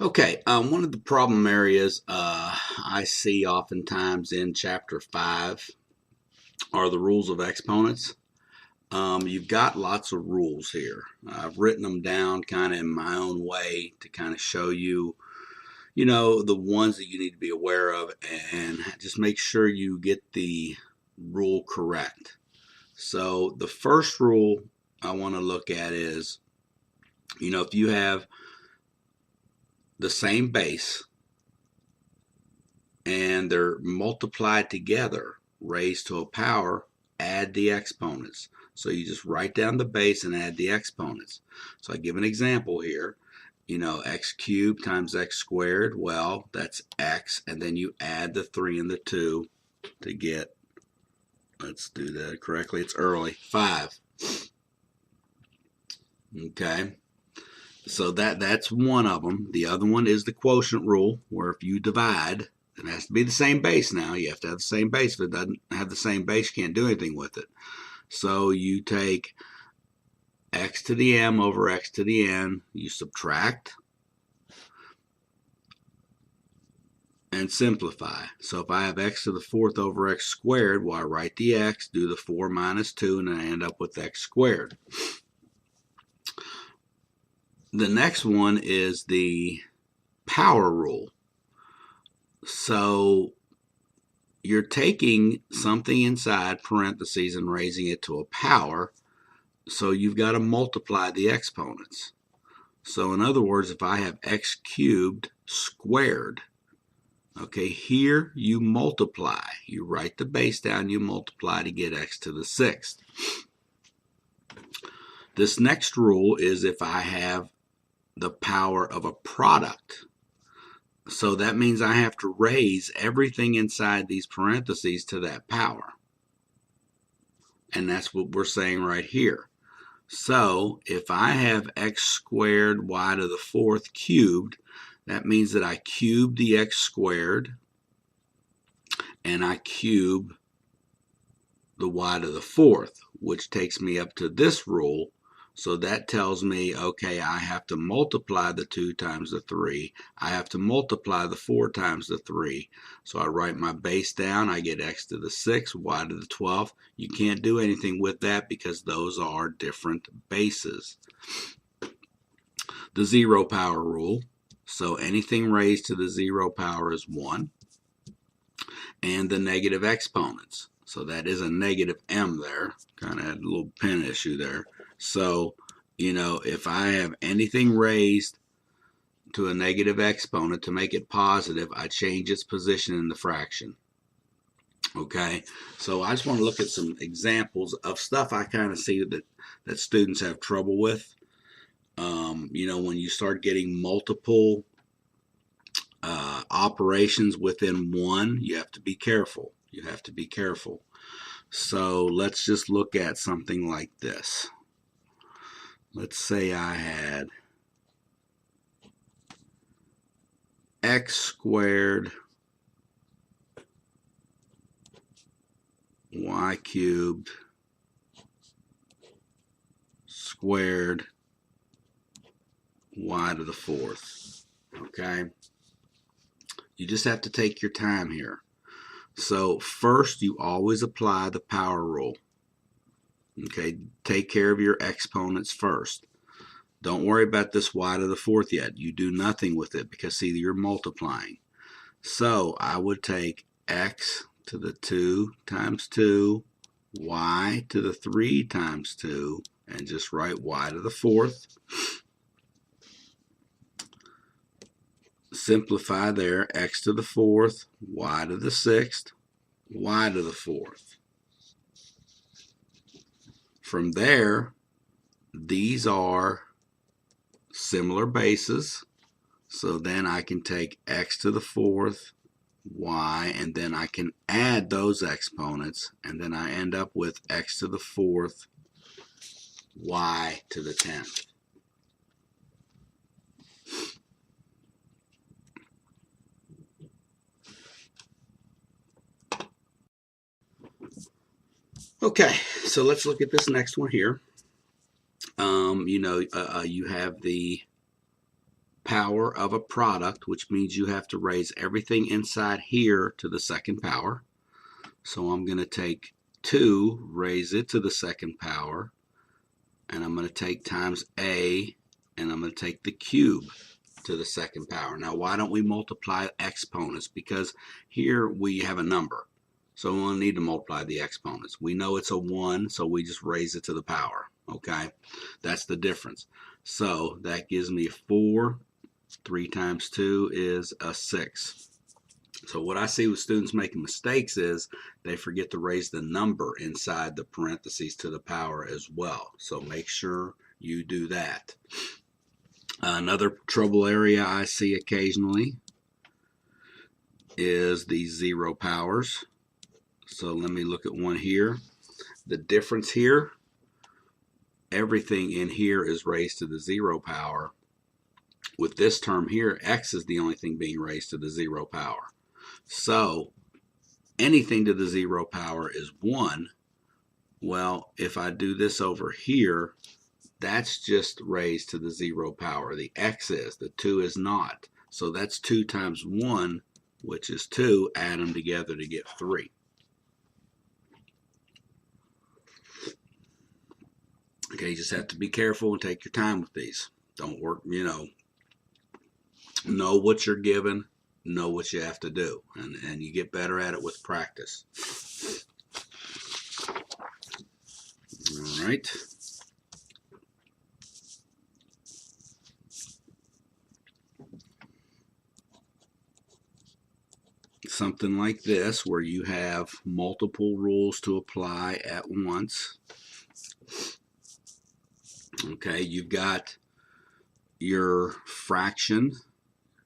Okay, one of the problem areas I see oftentimes in chapter 5 are the rules of exponents. You've got lots of rules here. I've written them down kind of in my own way to kind of show you, the ones that you need to be aware of and just make sure you get the rule correct. So the first rule I want to look at is, if you have the same base and they're multiplied together, raised to a power, add the exponents. So you just write down the base and add the exponents. So I give an example here. X cubed times x squared, well, that's x, and then you add the 3 and the 2 to get, let's do that correctly, it's early, 5. Okay, so that's one of them. The other one is the quotient rule, where if you divide, it has to be the same base now. You have to have the same base. If it doesn't have the same base, you can't do anything with it. So you take x to the m over x to the n, you subtract, and simplify. So if I have x to the 4th over x squared, well, I write the x, do the 4 minus 2, and I end up with x squared. The next one is the power rule. So you're taking something inside parentheses and raising it to a power, so you've got to multiply the exponents. So in other words, if I have x cubed squared, okay, here you multiply. You write the base down, you multiply to get x to the 6th. This next rule is if I have the power of a product. So that means I have to raise everything inside these parentheses to that power. And that's what we're saying right here. So if I have x squared y to the 4th cubed, that means that I cube the x squared and I cube the y to the 4th, which takes me up to this rule. So that tells me, okay, I have to multiply the 2 times the 3. I have to multiply the 4 times the 3. So I write my base down. I get x to the 6th, y to the 12th. You can't do anything with that because those are different bases. The 0 power rule. So anything raised to the 0 power is 1. And the negative exponents. So that is a negative m there. Kind of had a little pen issue there. So, if I have anything raised to a negative exponent to make it positive, I change its position in the fraction. Okay, so I just want to look at some examples of stuff I kind of see that students have trouble with. When you start getting multiple operations within one, you have to be careful. You have to be careful. So let's just look at something like this. Let's say I had x squared y cubed squared y to the 4th. Okay? You just have to take your time here. So first, you always apply the power rule. Okay, take care of your exponents first. Don't worry about this y to the 4th yet. You do nothing with it because, see, you're multiplying. So I would take x to the 2 times 2, y to the 3 times 2, and just write y to the 4th. Simplify there, x to the 4th, y to the 6th, y to the 4th. From there, these are similar bases. So then I can take x to the 4th, y, and then I can add those exponents, and then I end up with x to the 4th, y to the 10th. Okay, so let's look at this next one here. You have the power of a product, which means you have to raise everything inside here to the second power. So I'm going to take 2, raise it to the second power, and I'm going to take times a, and I'm going to take the cube to the second power. Now, why don't we multiply exponents? Because here we have a number, so we won't need to multiply the exponents. We know it's a 1, so we just raise it to the power. Okay, that's the difference. So that gives me 4. 3 times 2 is a 6. So what I see with students making mistakes is they forget to raise the number inside the parentheses to the power as well. So make sure you do that. Another trouble area I see occasionally is these 0 powers. So let me look at one here. The difference here, everything in here is raised to the 0 power. With this term here, x is the only thing being raised to the 0 power. So anything to the 0 power is 1. Well, if I do this over here, that's just raised to the 0 power. The x is, the 2 is not. So that's 2 times 1, which is 2. Add them together to get 3. Okay, you just have to be careful and take your time with these. Don't work, know what you're given, know what you have to do, and you get better at it with practice. All right. Something like this where you have multiple rules to apply at once. Okay, you've got your fraction.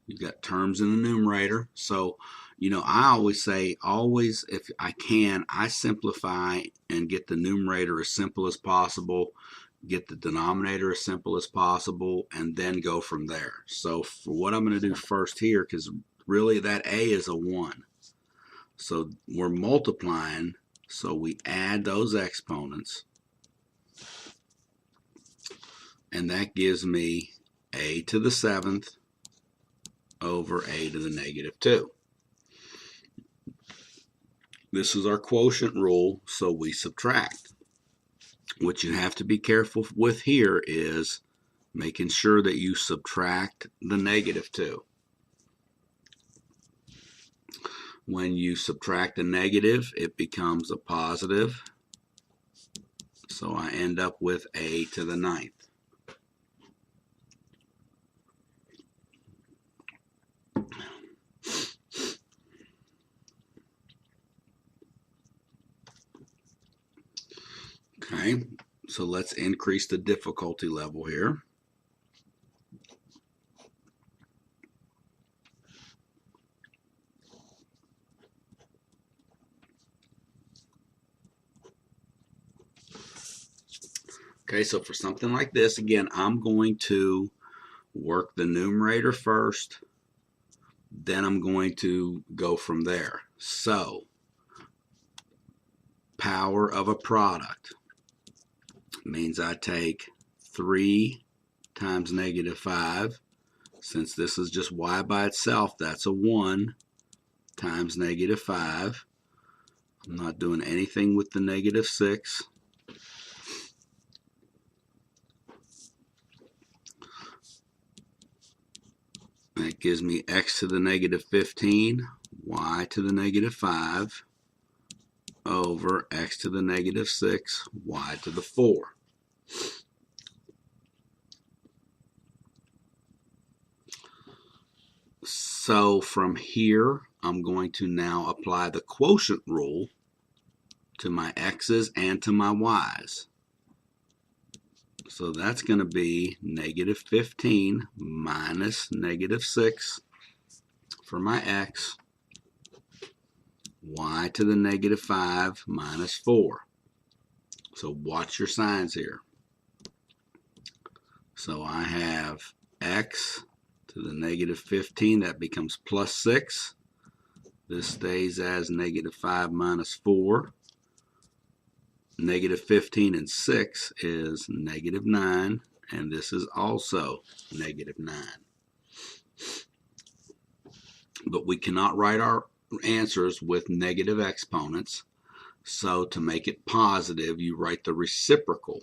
You've got terms in the numerator. So, I always say, if I can, I simplify and get the numerator as simple as possible, get the denominator as simple as possible, and then go from there. So for what I'm going to do first here, because really that a is a 1. So we're multiplying, so we add those exponents, and that gives me a to the 7th over a to the negative 2. This is our quotient rule, so we subtract. What you have to be careful with here is making sure that you subtract the negative 2. When you subtract a negative, it becomes a positive. So I end up with a to the 9th. Okay, so let's increase the difficulty level here. Okay, so for something like this, again, I'm going to work the numerator first, then I'm going to go from there. So, power of a product means I take 3 times negative 5. Since this is just y by itself, that's a 1 times negative 5. I'm not doing anything with the negative 6. That gives me x to the negative 15, y to the negative 5, over x to the negative 6, y to the 4. So from here, I'm going to now apply the quotient rule to my x's and to my y's. So that's going to be negative 15 minus negative 6 for my x, y to the negative 5 minus 4. So watch your signs here. So I have x to the negative 15, that becomes plus 6. This stays as negative 5 minus 4. Negative 15 and 6 is negative 9, and this is also negative 9. But we cannot write our answers with negative exponents. So to make it positive, you write the reciprocal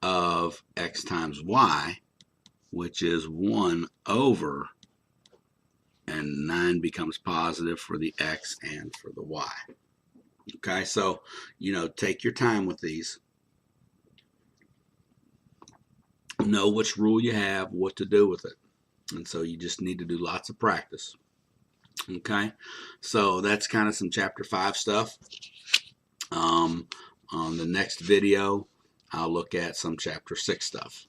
of x times y, which is 1 over, and 9 becomes positive for the x and for the y. Okay, so, take your time with these. Know which rule you have, what to do with it. And so you just need to do lots of practice. Okay, so that's kind of some chapter 5 stuff. On the next video, I'll look at some chapter 6 stuff.